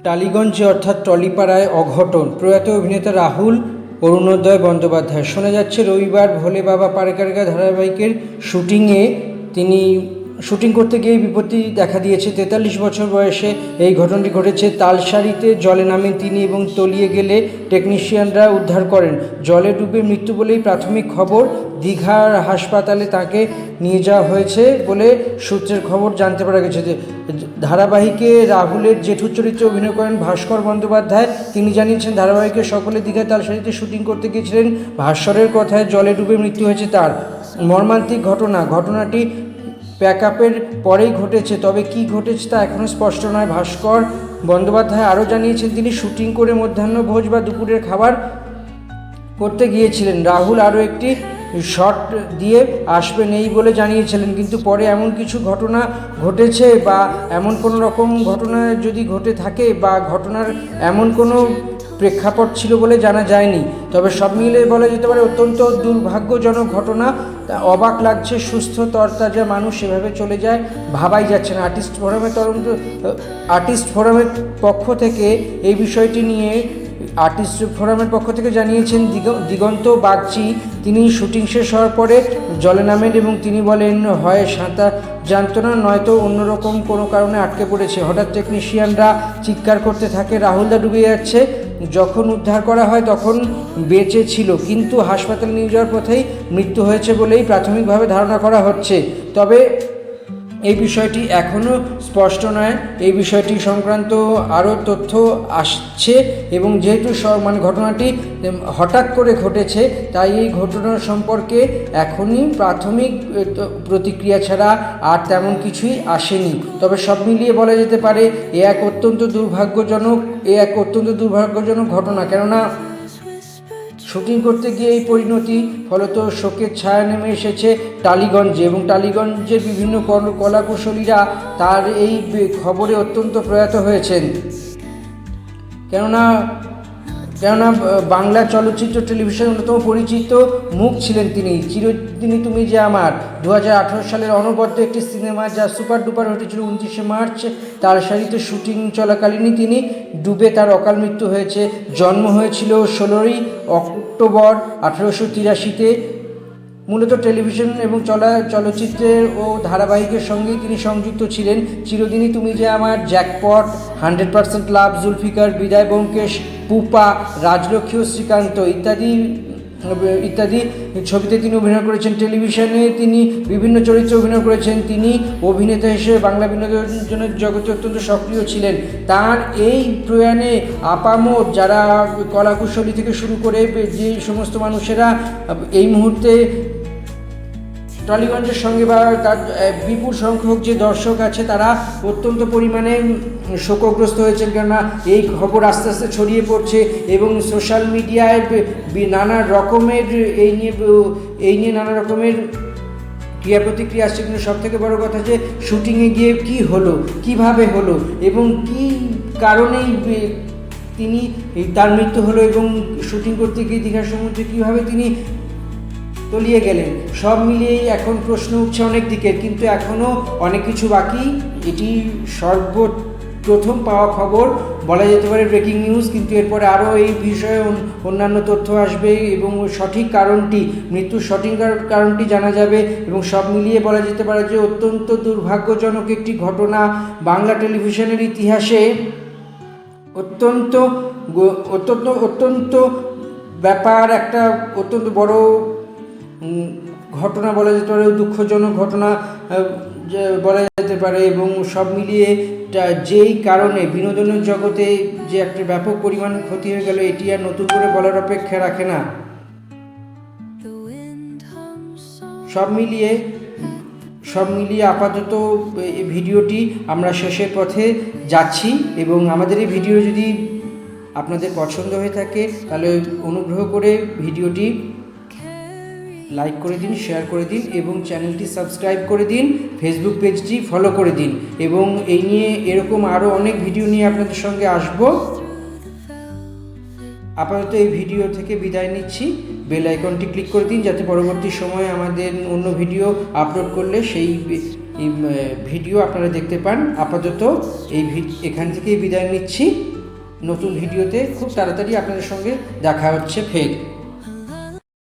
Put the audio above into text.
টালিগঞ্জে অর্থাৎ টলিপাড়ায় অঘটন, প্রয়াত অভিনেতা রাহুল অরুণোদয় বন্দ্যোপাধ্যায়। শোনা যাচ্ছে রবিবার ভোলে বাবা পারেকারকা ধারাবাহিকের তিনি শুটিং করতে গিয়ে বিপত্তি দেখা দিয়েছে। 43 বছর বয়সে এই ঘটনাটি ঘটেছে। তালসারিতে জলে নামেন তিনি এবং তলিয়ে গেলে টেকনিশিয়ানরা উদ্ধার করেন। জলে ডুবে মৃত্যু বলেই প্রাথমিক খবর। দীঘার হাসপাতালে তাকে নিয়ে যাওয়া হয়েছে বলে সূত্রের খবর জানতে পারা গেছে। ধারাবাহিকে রাহুলের জেঠু চরিত্রে অভিনয় করেন ভাস্কর বন্দ্যোপাধ্যায়। তিনি জানিয়েছেন, ধারাবাহিকের সকলে দীঘা তালসারিতে শুটিং করতে গিয়েছিলেন। ভাস্করের কথায় জলে ডুবে মৃত্যু হয়েছে তার। মর্মান্তিক ঘটনাটি প্যাকআপের পরেই ঘটেছে, তবে কি ঘটেছে তা এখনও স্পষ্ট নয়। ভাস্কর বন্দ্যোপাধ্যায় আরও জানিয়েছেন, তিনি শুটিং করে মধ্যাহ্নভোজ বা দুপুরের খাবার করতে গিয়েছিলেন। রাহুল আরও একটি শট দিয়ে আসবেন এই বলে জানিয়েছিলেন, কিন্তু পরে এমন কিছু ঘটনা ঘটেছে বা এমন কোনো রকম ঘটনা যদি ঘটে থাকে বা ঘটনার এমন কোনো প্রেক্ষাপট ছিল বলে জানা যায়নি। তবে সব মিলে বলা যেতে পারে অত্যন্ত দুর্ভাগ্যজনক ঘটনা। অবাক লাগছে, সুস্থ তরতাজা মানুষ এভাবে চলে যায়, ভাবাই যাচ্ছে না। আর্টিস্ট ফোরামের পক্ষ থেকে এই বিষয়টি নিয়ে জানিয়েছেন দিগন্ত বাগচি। তিনি শুটিং শেষ হওয়ার পরে জলে নামেন এবং তিনি বলেন, হয় সাঁতার জানত না, নয়তো অন্যরকম কোনো কারণে আটকে পড়েছে। হঠাৎ টেকনিশিয়ানরা চিৎকার করতে থাকে, রাহুলদা ডুবে যাচ্ছে। যখন উদ্ধার করা হয় তখন বেঁচে ছিল, কিন্তু হাসপাতালে নিয়ে যাওয়ার পথেই মৃত্যু হয়েছে বলেই প্রাথমিকভাবে ধারণা করা হচ্ছে। তবে এই বিষয়টি এখনও স্পষ্ট নয়। এই বিষয়টি সংক্রান্ত আরও তথ্য আসছে এবং যেহেতু ঘটনাটি হঠাৎ করে ঘটেছে, তাই এই ঘটনা সম্পর্কে এখনই প্রাথমিক প্রতিক্রিয়া ছাড়া আর তেমন কিছুই আসেনি। তবে সব মিলিয়ে বলা যেতে পারে এ এক অত্যন্ত দুর্ভাগ্যজনক ঘটনা। কেননা শুটিং করতে গিয়ে এই পরিণতি, ফলত শোকের ছায়া নেমে এসেছে টালিগঞ্জে এবং টালিগঞ্জের বিভিন্ন কলাকুশলীরা তার এই খবরে অত্যন্ত প্রয়াত হয়েছেন। কেননা বাংলা চলচ্চিত্র টেলিভিশনের অন্যতম পরিচিত মুখ ছিলেন তিনি। চিরদিনই তুমি যে আমার 2018 সালের অনবদ্য একটি সিনেমা, যা সুপার ডুপার হয়েছিল। 29শে মার্চ তালসারিতে শুটিং চলাকালীনই তিনি ডুবে তার অকাল মৃত্যু হয়েছে। জন্ম হয়েছিল 16ই অক্টোবর 1883-তে। মূলত টেলিভিশন এবং চলচ্চিত্রের ও ধারাবাহিকের সঙ্গেই তিনি সংযুক্ত ছিলেন। চিরদিনই তুমি যে আমার, জ্যাকপট, 100% লাভ, জুলফিকার, বিদায় ব্যোমকেশ, পুপা, রাজলক্ষ্মী ও শ্রীকান্ত ইত্যাদি ছবিতে তিনি অভিনয় করেছেন। টেলিভিশনে তিনি বিভিন্ন চরিত্রে অভিনয় করেছেন। তিনি অভিনেতা হিসেবে বাংলা বিনোদনের জগতে অত্যন্ত সক্রিয় ছিলেন। তার এই প্রয়াণে আপামর যারা কলাকুশলী থেকে শুরু করে যে সমস্ত মানুষেরা এই মুহূর্তে টালিগঞ্জের সঙ্গে বা তার বিপুল সংখ্যক যে দর্শক আছে, তারা অত্যন্ত পরিমাণে শোকগ্রস্ত হয়েছেন। কেননা এই খবর আস্তে আস্তে ছড়িয়ে পড়ছে এবং সোশ্যাল মিডিয়ায় নানা রকমের এই নিয়ে নানা রকমের ক্রিয়া প্রতিক্রিয়া আসছে। কিন্তু সবথেকে বড় কথা যে শুটিংয়ে গিয়ে কী হলো, কীভাবে হলো এবং কী কারণেই তার মৃত্যু হলো এবং শুটিং করতে গিয়ে দীঘার সমুদ্রে কীভাবে তিনি তলিয়ে গেলেন, সব মিলিয়েই এখন প্রশ্ন উঠছে অনেক দিকের, কিন্তু এখনও অনেক কিছু বাকি। এটি সর্বপ্রথম পাওয়া খবর, বলা যেতে পারে ব্রেকিং নিউজ, কিন্তু এরপরে আরও এই বিষয়ে অন্যান্য তথ্য আসবে এবং মৃত্যুর সঠিক কারণটি জানা যাবে। এবং সব মিলিয়ে বলা যেতে পারে যে অত্যন্ত দুর্ভাগ্যজনক একটি ঘটনা। বাংলা টেলিভিশনের ইতিহাসে অত্যন্ত ব্যাপার, একটা অত্যন্ত বড় ঘটনা বলা যেতে পারে, দুঃখজনক ঘটনা বলা যেতে পারে। এবং সব মিলিয়ে যেই কারণে বিনোদনের জগতে যে একটা ব্যাপক পরিমাণ ক্ষতি হয়ে গেল, এটি আর নতুন করে বলার অপেক্ষা রাখে না। সব মিলিয়ে আপাতত এই ভিডিওটি আমরা শেষের পথে যাচ্ছি এবং আমাদের এই ভিডিও যদি আপনাদের পছন্দ হয়ে থাকে তাহলে অনুগ্রহ করে ভিডিওটি লাইক করে দিন, শেয়ার করে দিন এবং চ্যানেলটি সাবস্ক্রাইব করে দিন, ফেসবুক পেজটি ফলো করে দিন। এবং এই নিয়ে এরকম আরও অনেক ভিডিও নিয়ে আপনাদের সঙ্গে আসব। আপাতত এই ভিডিও থেকে বিদায় নিচ্ছি। বেল আইকনটি ক্লিক করে দিন যাতে পরবর্তী সময়ে আমাদের অন্য ভিডিও আপলোড করলে সেই ভিডিও আপনারা দেখতে পান। আপাতত এখান থেকেই বিদায় নিচ্ছি। নতুন ভিডিওতে খুব তাড়াতাড়ি আপনাদের সঙ্গে দেখা হচ্ছে ফের।